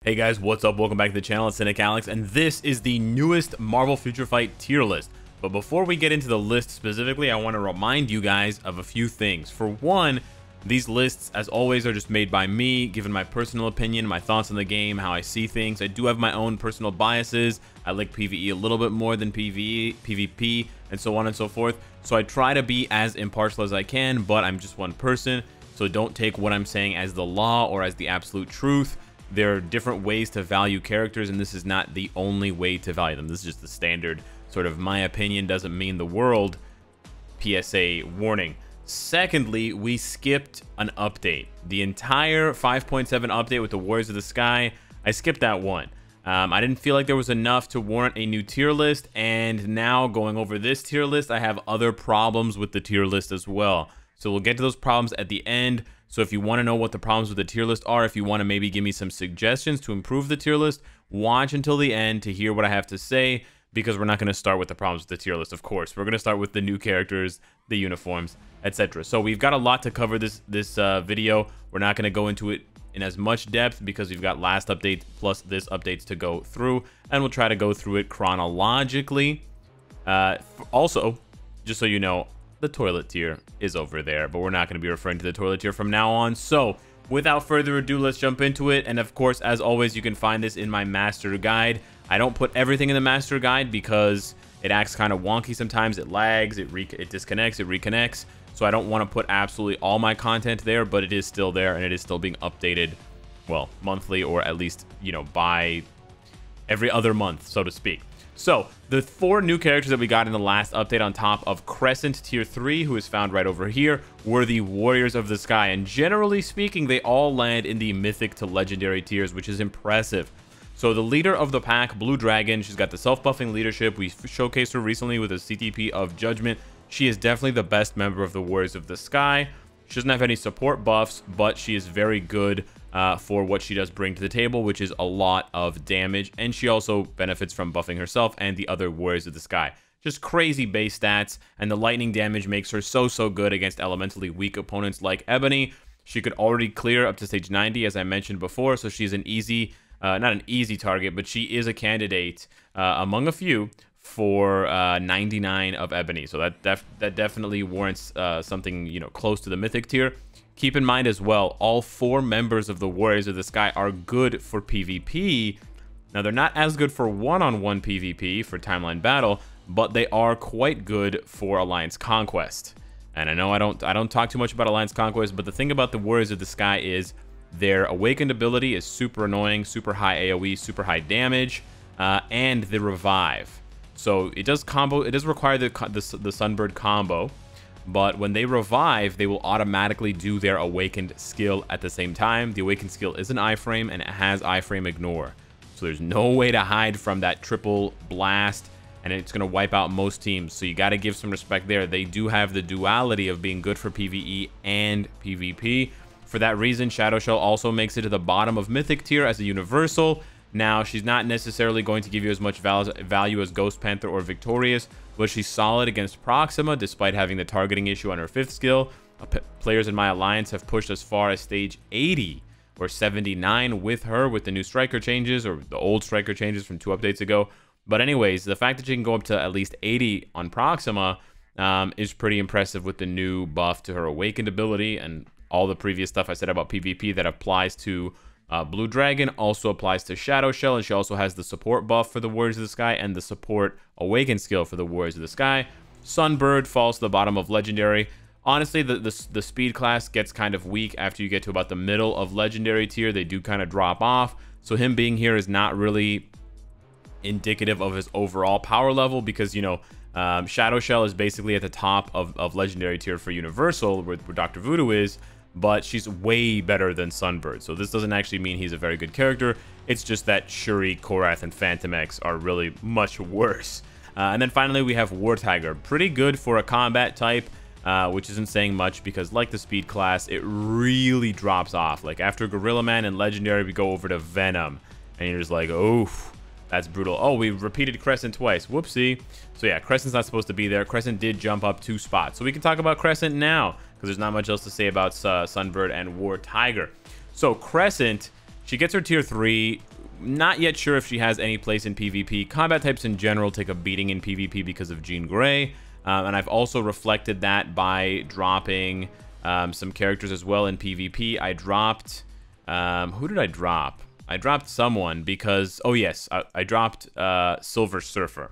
Hey guys, what's up? Welcome back to the channel. It's Cynicalex, and this is the newest Marvel Future Fight tier list. But before we get into the list specifically, I want to remind you guys of a few things. For one, these lists, as always, are just made by me, given my personal opinion, my thoughts on the game, how I see things. I do have my own personal biases. I like PvE a little bit more than PvP, and so on and so forth. So I try to be as impartial as I can, but I'm just one person. So don't take what I'm saying as the law or as the absolute truth. There are different ways to value characters, and this is not the only way to value them. This is just the standard sort of my opinion doesn't mean the world PSA warning. Secondly, we skipped an update. The entire 5.7 update with the Warriors of the Sky, I skipped that one. I didn't feel like there was enough to warrant a new tier list, and now going over this tier list, I have other problems with the tier list as well. So we'll get to those problems at the end. So if you want to know what the problems with the tier list are, if you want to maybe give me some suggestions to improve the tier list, watch until the end to hear what I have to say, because we're not going to start with the problems with the tier list, of course. We're going to start with the new characters, the uniforms, etc. So we've got a lot to cover this video. We're not going to go into it in as much depth because we've got last update plus this updates to go through, and we'll try to go through it chronologically. Also, just so you know, the toilet tier is over there, but we're not going to be referring to the toilet tier from now on. So without further ado, let's jump into it. And of course, as always, you can find this in my master guide. I don't put everything in the master guide because it acts kind of wonky sometimes. It lags, it disconnects, it reconnects. So I don't want to put absolutely all my content there, but it is still there, and it is still being updated, well, monthly, or at least, you know, by every other month, so to speak. So, the 4 new characters that we got in the last update on top of Crescent Tier 3, who is found right over here, were the Warriors of the Sky. And generally speaking, they all land in the Mythic to Legendary tiers, which is impressive. So, the leader of the pack, Blue Dragon, she's got the self-buffing leadership. We showcased her recently with a CTP of Judgment. She is definitely the best member of the Warriors of the Sky. She doesn't have any support buffs, but she is very good for what she does bring to the table, which is a lot of damage. And she also benefits from buffing herself and the other Warriors of the Sky. Just crazy base stats, and the lightning damage makes her so good against elementally weak opponents like Ebony. She could already clear up to stage 90, as I mentioned before, so she's an easy, not an easy target, but she is a candidate among a few for 99 of Ebony. So that definitely warrants something, you know, close to the Mythic tier. Keep in mind as well, all 4 members of the Warriors of the Sky are good for PvP. Now, they're not as good for one-on-one PvP for Timeline Battle, but they are quite good for Alliance Conquest. And I know I don't talk too much about Alliance Conquest, but the thing about the Warriors of the Sky is their Awakened ability is super annoying, super high AoE, super high damage, and the Revive. So it does require the Sunbird combo. But when they revive, they will automatically do their Awakened skill at the same time. The Awakened skill is an iframe, and it has iframe ignore. So there's no way to hide from that triple blast, and it's going to wipe out most teams. So you got to give some respect there. They do have the duality of being good for PvE and PvP. For that reason, Shadow Shell also makes it to the bottom of Mythic tier as a universal. Now, she's not necessarily going to give you as much value as Ghost Panther or Victorious, but she's solid against Proxima despite having the targeting issue on her 5th skill. Players in my alliance have pushed as far as stage 80 or 79 with her, with the new striker changes, or the old striker changes from 2 updates ago. But anyways, the fact that she can go up to at least 80 on Proxima is pretty impressive with the new buff to her Awakened ability, and all the previous stuff I said about PvP that applies to Blue Dragon also applies to Shadow Shell, and she also has the support buff for the Warriors of the Sky and the support Awaken skill for the Warriors of the Sky. Sunbird falls to the bottom of Legendary. Honestly, the speed class gets kind of weak after you get to about the middle of Legendary tier. They do kind of drop off, so him being here is not really indicative of his overall power level, because, you know, Shadow Shell is basically at the top of Legendary tier for Universal, where Dr. Voodoo is, but she's way better than Sunbird. So this doesn't actually mean he's a very good character. It's just that Shuri, Korath, and Phantom X are really much worse. And then finally, we have War Tiger. Pretty good for a combat type, which isn't saying much because, like the speed class, it really drops off. Like after Gorilla Man and Legendary, we go over to Venom, and you're just like, oh, that's brutal. Oh, we repeated Crescent twice. Whoopsie. So yeah, Crescent's not supposed to be there. Crescent did jump up 2 spots. So we can talk about Crescent now, because there's not much else to say about Sunbird and War Tiger. So Crescent, She gets her tier 3. Not yet sure if she has any place in PvP. Combat types in general take a beating in PvP because of Jean Grey. And I've also reflected that by dropping some characters as well in PvP. I dropped... who did I drop? I dropped someone because... Oh, yes. I dropped Silver Surfer.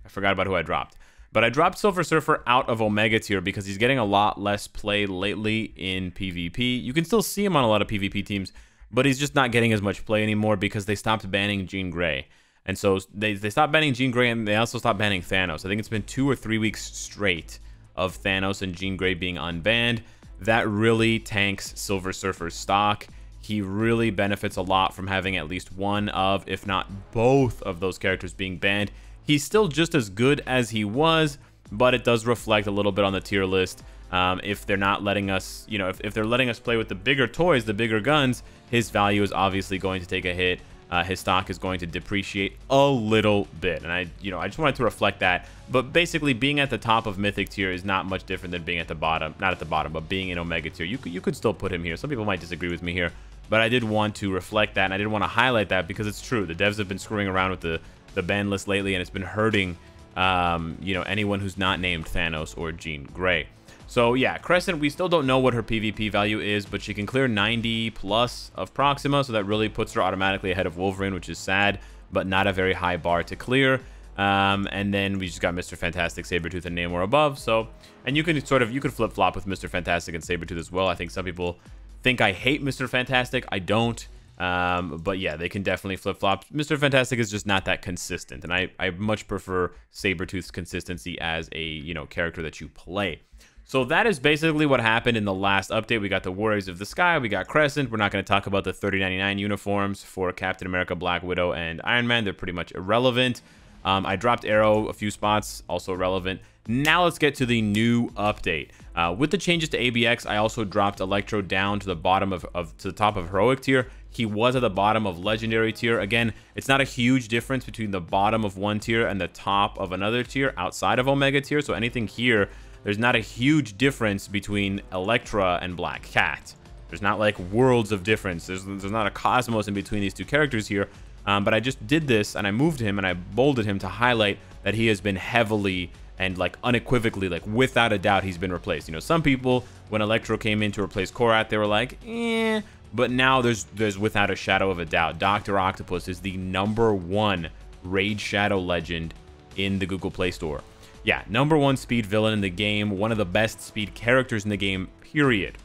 I forgot about who I dropped. But I dropped Silver Surfer out of Omega tier because he's getting a lot less play lately in PvP. You can still see him on a lot of PvP teams, but he's just not getting as much play anymore because they stopped banning Jean Grey. And so they stopped banning Jean Grey, and they also stopped banning Thanos. I think it's been 2 or 3 weeks straight of Thanos and Jean Grey being unbanned. That really tanks Silver Surfer's stock. He really benefits a lot from having at least one of, if not both of those characters being banned. He's still just as good as he was, but it does reflect a little bit on the tier list. If they're not letting us, you know, if they're letting us play with the bigger toys, the bigger guns, his value is obviously going to take a hit. His stock is going to depreciate a little bit. And I just wanted to reflect that. But basically, being at the top of Mythic tier is not much different than being at the bottom. Not at the bottom, but being in Omega tier. You could still put him here. Some people might disagree with me here, but I did want to reflect that, and I did want to highlight that because it's true. The devs have been screwing around with the ban list lately, and it's been hurting anyone who's not named Thanos or Jean Grey. So yeah, Crescent, we still don't know what her PvP value is, but she can clear 90 plus of Proxima, so that really puts her automatically ahead of Wolverine, which is sad, but not a very high bar to clear. And then we just got Mr. Fantastic, Sabretooth, and Namor above. So, and you can flip-flop with Mr. Fantastic and Sabretooth as well. I think some people think I hate Mr. Fantastic. I don't. But yeah, they can definitely flip-flop. Mr. Fantastic is just not that consistent, and I much prefer Sabretooth's consistency as a, character that you play. So that is basically what happened in the last update. We got the Warriors of the Sky, we got Crescent. We're not going to talk about the 3099 uniforms for Captain America, Black Widow, and Iron Man. They're pretty much irrelevant. I dropped Arrow a few spots, also relevant. Now let's get to the new update. With the changes to ABX, I also dropped Electro down to the bottom to the top of Heroic tier. He was at the bottom of Legendary tier. Again, it's not a huge difference between the bottom of one tier and the top of another tier outside of Omega tier. So anything here, there's not a huge difference between Elektra and Black Cat. There's not like worlds of difference. There's not a cosmos in between these two characters here. But I just did this, and I moved him, and I bolded him to highlight that he has been heavily and like unequivocally, like without a doubt, he's been replaced. Some people, when Electro came in to replace Korat, they were like, eh. But now there's without a shadow of a doubt, Dr. Octopus is the #1 Raid Shadow legend in the Google Play Store. Yeah, #1 speed villain in the game, one of the best speed characters in the game, period.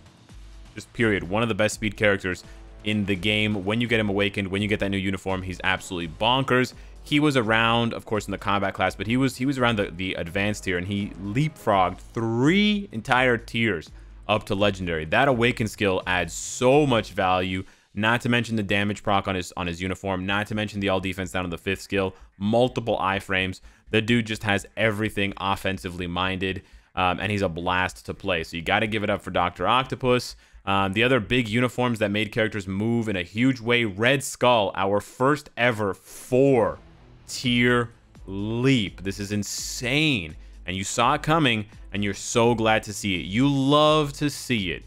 Just period. One of the best speed characters in the game. When you get him awakened, when you get that new uniform, he's absolutely bonkers. He was around, of course, in the combat class, but he was around the advanced tier, and he leapfrogged 3 entire tiers up to legendary. That awaken skill adds so much value, not to mention the damage proc on his uniform, not to mention the all defense down to the 5th skill, multiple iframes. The dude just has everything offensively minded, and he's a blast to play. So you got to give it up for Dr. Octopus. The other big uniforms that made characters move in a huge way, Red Skull, our first ever 4-tier leap. This is insane. And you saw it coming, and you're so glad to see it. You love to see it.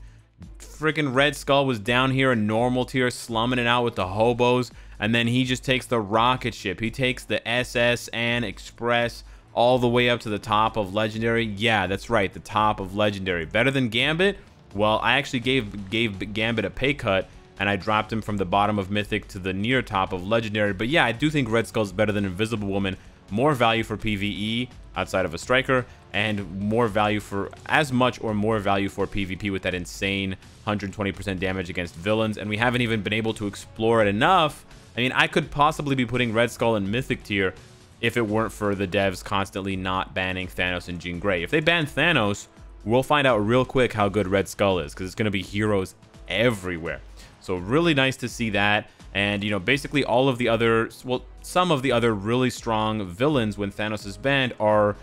Freaking Red Skull was down here in normal tier, slumming it out with the hobos, and then he just takes the rocket ship. He takes the SS and Express all the way up to the top of Legendary. Yeah, that's right, the top of Legendary. Better than Gambit? Well, I actually gave Gambit a pay cut, and I dropped him from the bottom of Mythic to the near top of Legendary. But yeah, I do think Red Skull's better than Invisible Woman. More value for PvE outside of a striker, and more value for, as much or more value for PvP with that insane 120% damage against villains. And we haven't even been able to explore it enough. I mean, I could possibly be putting Red Skull in Mythic tier if it weren't for the devs constantly not banning Thanos and Jean Grey. If they ban Thanos, we'll find out real quick how good Red Skull is, because it's going to be heroes everywhere. So really nice to see that. And, basically all of the other, well, some of the other really strong villains when Thanos is banned are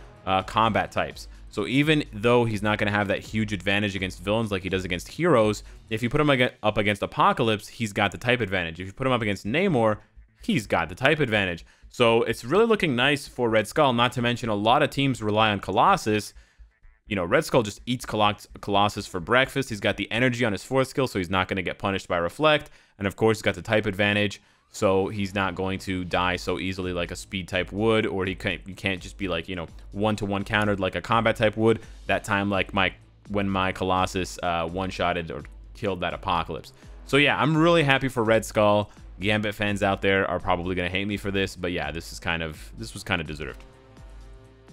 combat types. So even though he's not going to have that huge advantage against villains like he does against heroes, if you put him up against Apocalypse, he's got the type advantage. If you put him up against Namor, he's got the type advantage. So it's really looking nice for Red Skull, not to mention a lot of teams rely on Colossus. you know, Red Skull just eats Colossus for breakfast. He's got the energy on his 4th skill, so he's not going to get punished by Reflect. And of course, he's got the type advantage, so he's not going to die so easily like a speed type would, or you can't just be like, you know, 1-to-1 countered like a combat type would. That time, like when my Colossus one-shotted or killed that Apocalypse. So yeah, I'm really happy for Red Skull. Gambit fans out there are probably going to hate me for this, but yeah, this was kind of deserved.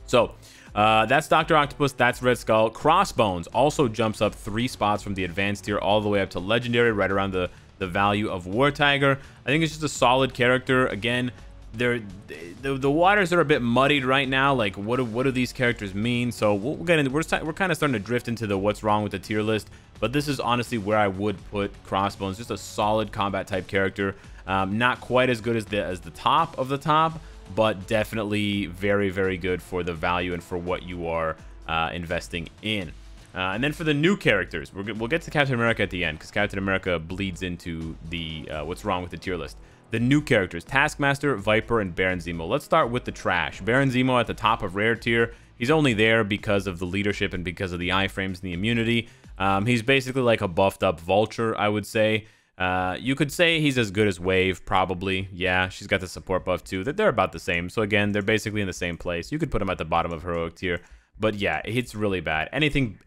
So that's Dr. Octopus, that's Red Skull. Crossbones also jumps up 3 spots from the advanced tier all the way up to legendary, right around the value of War Tiger. I think it's just a solid character. Again, the waters are a bit muddied right now. Like, what do these characters mean? So we'll get into, we're kind of starting to drift into the what's wrong with the tier list. But this is honestly where I would put Crossbones. Just a solid combat type character. Not quite as good as the top of the top, but definitely very, very good for the value and for what you are investing in. And then for the new characters, we'll get to Captain America at the end, because Captain America bleeds into the what's wrong with the tier list. The new characters, Taskmaster, Viper, and Baron Zemo. Let's start with the trash. Baron Zemo at the top of rare tier. He's only there because of the leadership and because of the iframes and the immunity. He's basically like a buffed up Vulture, I would say. You could say he's as good as Wave, probably. Yeah, she's got the support buff too. They're about the same. So again, they're basically in the same place. You could put him at the bottom of heroic tier. But yeah, it's really bad. Anything,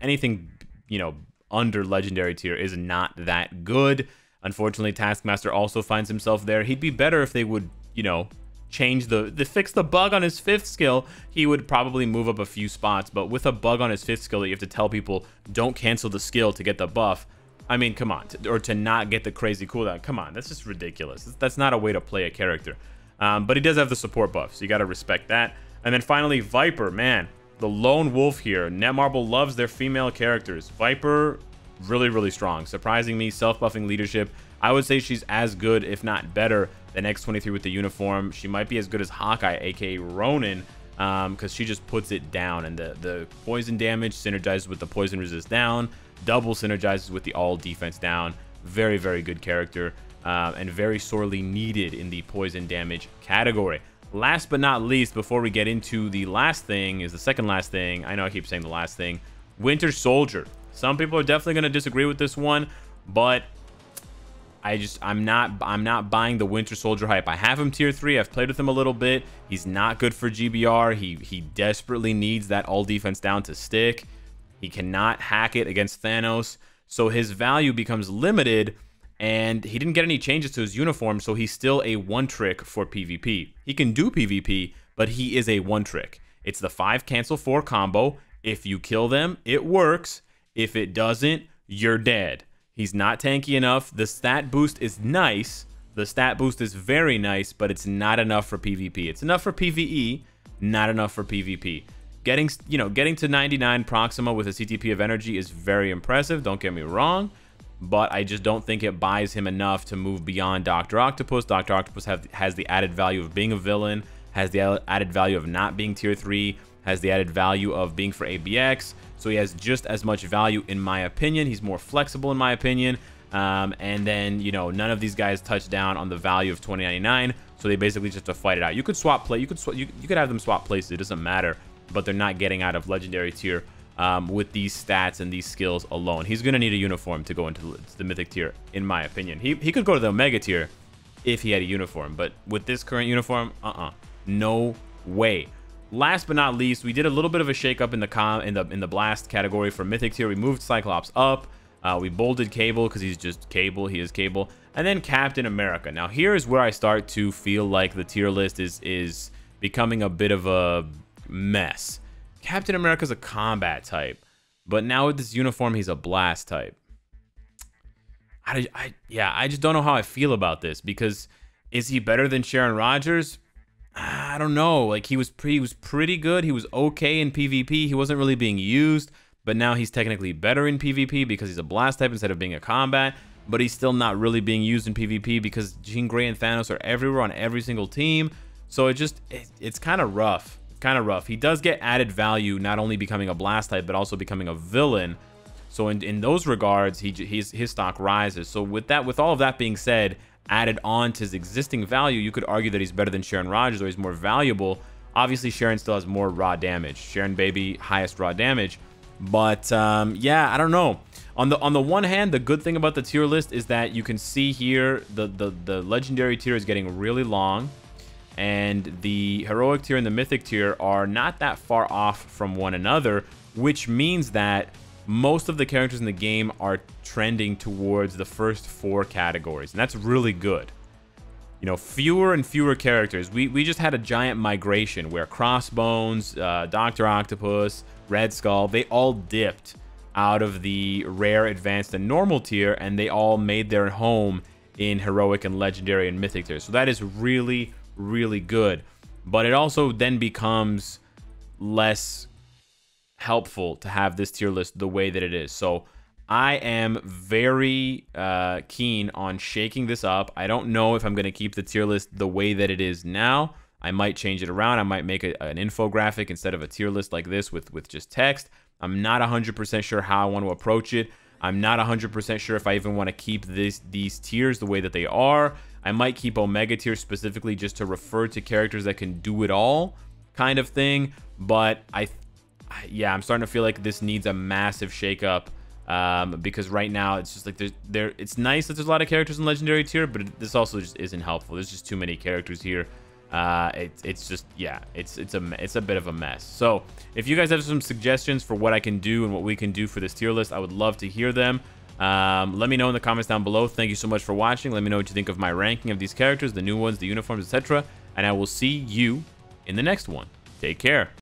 you know, under legendary tier is not that good. Unfortunately, Taskmaster also finds himself there. He'd be better if they would, you know, change fix the bug on his 5th skill. He would probably move up a few spots. But with a bug on his 5th skill that you have to tell people don't cancel the skill to get the buff. I mean, come on, or to not get the crazy cooldown. Come on, that's just ridiculous. That's not a way to play a character. But he does have the support buff, so you got to respect that. And then finally, Viper, man. The lone wolf here. Netmarble loves their female characters. Viper, really, really strong. Surprising me, self-buffing leadership. I would say she's as good, if not better, than X-23 with the uniform. She might be as good as Hawkeye, aka Ronin, because she just puts it down. And the poison damage synergizes with the poison resist down. Double synergizes with the all defense down. Very, very good character. And very sorely needed in the poison damage category. Last but not least, before we get into the last thing, is the second last thing. I know I keep saying the last thing. Winter Soldier. Some people are definitely going to disagree with this one, but I'm not buying the Winter Soldier hype. I have him tier 3. I've played with him a little bit. He's not good for GBR. He desperately needs that all defense down to stick. He cannot hack it against Thanos, so his value becomes limited. And he didn't get any changes to his uniform, so he's still a one-trick for PvP. He can do PvP, but he is a one-trick. It's the 5 cancel 4 combo. If you kill them, it works. If it doesn't, you're dead. He's not tanky enough. The stat boost is nice. The stat boost is very nice, but it's not enough for PvP. It's enough for PvE, not enough for PvP. Getting to 99 Proxima with a CTP of energy is very impressive. Don't get me wrong. But I just don't think it buys him enough to move beyond Dr. Octopus. Dr. Octopus has the added value of being a villain, has the added value of not being tier 3, has the added value of being for ABX. So he has just as much value in my opinion. He's more flexible in my opinion. And then, you know, none of these guys touch down on the value of 2099. So they basically just have to fight it out. You could swap play. You could have them swap places. It doesn't matter. But they're not getting out of legendary tier. With these stats and these skills alone. He's going to need a uniform to go into the mythic tier, in my opinion. He could go to the omega tier if he had a uniform, but with this current uniform, no way. Last but not least, we did a little bit of a shakeup in the blast category for mythic tier. We moved Cyclops up. We bolded Cable because he's just Cable. He is Cable. And then Captain America. Now here is where I start to feel like the tier list is becoming a bit of a mess. Captain America's a combat type, but now with this uniform, he's a blast type. I just don't know how I feel about this, because is he better than Sharon Rogers? I don't know. Like, he was pretty good. He was okay in PvP. He wasn't really being used, but now he's technically better in PvP because he's a blast type instead of being a combat, but he's still not really being used in PvP because Jean Grey and Thanos are everywhere on every single team. So it's kind of rough. He does get added value, not only becoming a blast type, but also becoming a villain. So in those regards, his stock rises. So with all of that being said, added on to his existing value, you could argue that he's better than Sharon Rogers, or he's more valuable. Obviously, Sharon still has more raw damage. Sharon Baby, highest raw damage. But yeah, I don't know. On the one hand, the good thing about the tier list is that you can see here the legendary tier is getting really long, and the heroic tier and the mythic tier are not that far off from one another, which means that most of the characters in the game are trending towards the first 4 categories, and that's really good. You know, fewer and fewer characters. We just had a giant migration where Crossbones, Dr. Octopus, Red Skull, they all dipped out of the rare, advanced, and normal tier, and they all made their home in heroic and legendary and mythic tier. So that is really, really good. But it also then becomes less helpful to have this tier list the way that it is. So I am very keen on shaking this up. I don't know if I'm going to keep the tier list the way that it is now. I might change it around. I might make an infographic instead of a tier list like this with just text. I'm not 100% sure how I want to approach it. I'm not 100% sure if I even want to keep these tiers the way that they are. I might keep Omega tier specifically just to refer to characters that can do it all kind of thing. But yeah, I'm starting to feel like this needs a massive shakeup. Because right now it's just like it's nice that there's a lot of characters in legendary tier, but this also just isn't helpful. There's just too many characters here. It's just, yeah, it's a bit of a mess. So if you guys have some suggestions for what I can do and what we can do for this tier list, I would love to hear them. Let me know in the comments down below. Thank you so much for watching. Let me know what you think of my ranking of these characters, the new ones, the uniforms, etc. And I will see you in the next one. Take care.